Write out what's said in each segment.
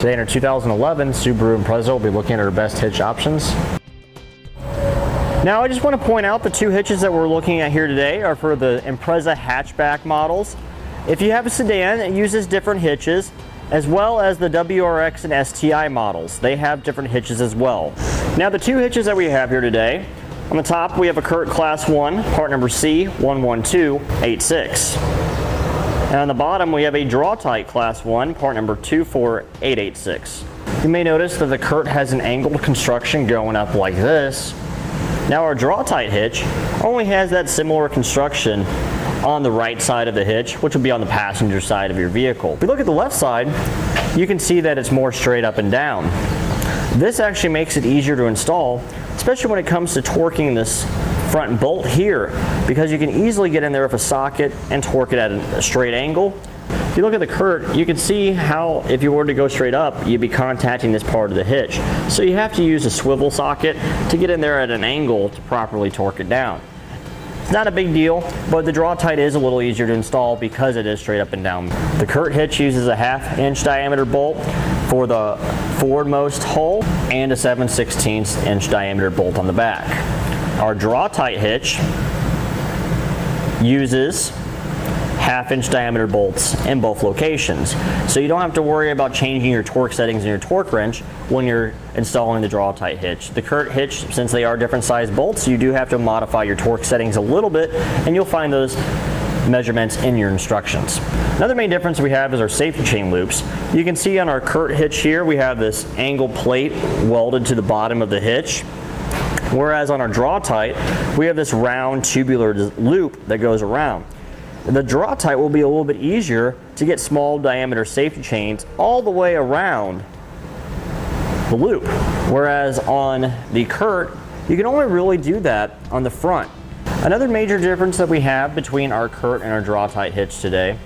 Today in our 2011 Subaru Impreza, we'll be looking at our best hitch options. Now I just want to point out the two hitches that we're looking at here today are for the Impreza hatchback models. If you have a sedan, it uses different hitches, as well as the WRX and STI models. They have different hitches as well. Now the two hitches that we have here today, on the top we have a Curt Class 1, part number C11286. And on the bottom we have a Draw-Tite Class 1, part number 24886. You may notice that the Curt has an angled construction going up like this. Now our Draw-Tite hitch only has that similar construction on the right side of the hitch, which will be on the passenger side of your vehicle. If we look at the left side, you can see that it's more straight up and down. This actually makes it easier to install, especially when it comes to torquing this front bolt here, because you can easily get in there with a socket and torque it at a straight angle. If you look at the Curt, you can see how if you were to go straight up, you'd be contacting this part of the hitch. So you have to use a swivel socket to get in there at an angle to properly torque it down. It's not a big deal, but the Draw-Tite is a little easier to install because it is straight up and down. The Curt hitch uses a 1/2 inch diameter bolt for the forwardmost hole and a 7/16 inch diameter bolt on the back. Our Draw-Tite hitch uses 1/2 inch diameter bolts in both locations. So you don't have to worry about changing your torque settings in your torque wrench when you're installing the Draw-Tite hitch. The Curt hitch, since they are different size bolts, you do have to modify your torque settings a little bit, and you'll find those measurements in your instructions. Another main difference we have is our safety chain loops. You can see on our Curt hitch here, we have this angle plate welded to the bottom of the hitch. Whereas on our Draw-Tite, we have this round tubular loop that goes around. The Draw-Tite will be a little bit easier to get small diameter safety chains all the way around the loop. Whereas on the Curt, you can only really do that on the front. Another major difference that we have between our Curt and our Draw-Tite hitch today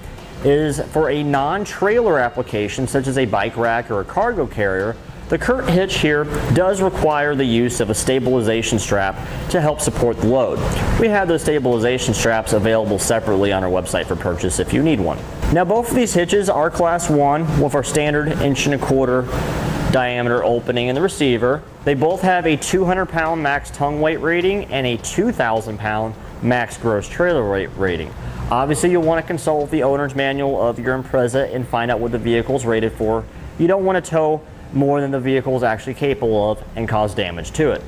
is for a non-trailer application such as a bike rack or a cargo carrier. The Curt hitch here does require the use of a stabilization strap to help support the load. We have those stabilization straps available separately on our website for purchase if you need one. Now both of these hitches are Class 1 with our standard 1.25 inch diameter opening in the receiver. They both have a 200-pound max tongue weight rating and a 2,000-pound max gross trailer weight rating. Obviously you'll want to consult the owner's manual of your Impreza and find out what the vehicle is rated for. You don't want to tow more than the vehicle is actually capable of and cause damage to it.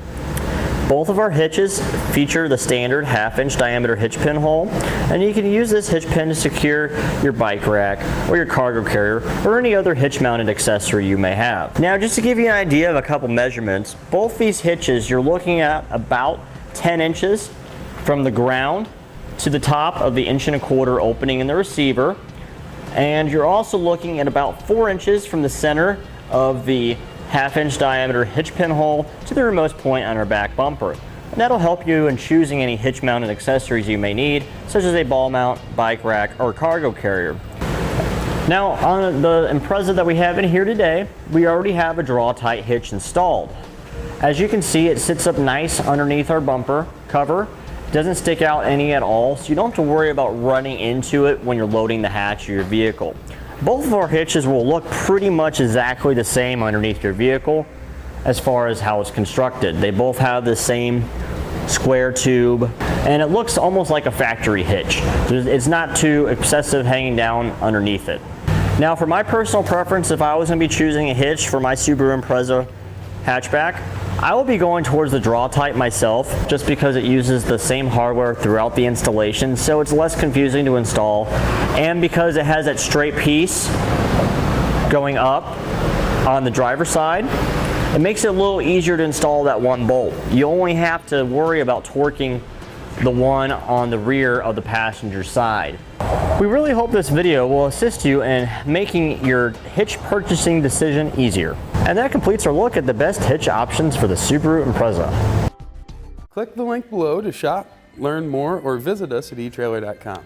Both of our hitches feature the standard 1/2 inch diameter hitch pin hole, and you can use this hitch pin to secure your bike rack or your cargo carrier or any other hitch mounted accessory you may have. Now just to give you an idea of a couple measurements, both these hitches you're looking at about 10 inches from the ground to the top of the 1.25 inch opening in the receiver, and you're also looking at about 4 inches from the center of the 1/2 inch diameter hitch pin hole to the remotest point on our back bumper. And that'll help you in choosing any hitch mounted accessories you may need, such as a ball mount, bike rack, or cargo carrier. Now on the Impreza that we have in here today, we already have a Draw-Tite hitch installed. As you can see, it sits up nice underneath our bumper cover. Doesn't stick out any at all, so you don't have to worry about running into it when you're loading the hatch of your vehicle. Both of our hitches will look pretty much exactly the same underneath your vehicle as far as how it's constructed. They both have the same square tube, and it looks almost like a factory hitch. It's not too excessive hanging down underneath it. Now for my personal preference, if I was going to be choosing a hitch for my Subaru Impreza hatchback, I will be going towards the Draw-Tite myself, just because it uses the same hardware throughout the installation, so it's less confusing to install, and because it has that straight piece going up on the driver's side, it makes it a little easier to install that one bolt. You only have to worry about torquing the one on the rear of the passenger side. We really hope this video will assist you in making your hitch purchasing decision easier. And that completes our look at the best hitch options for the Subaru Impreza. Click the link below to shop, learn more, or visit us at etrailer.com.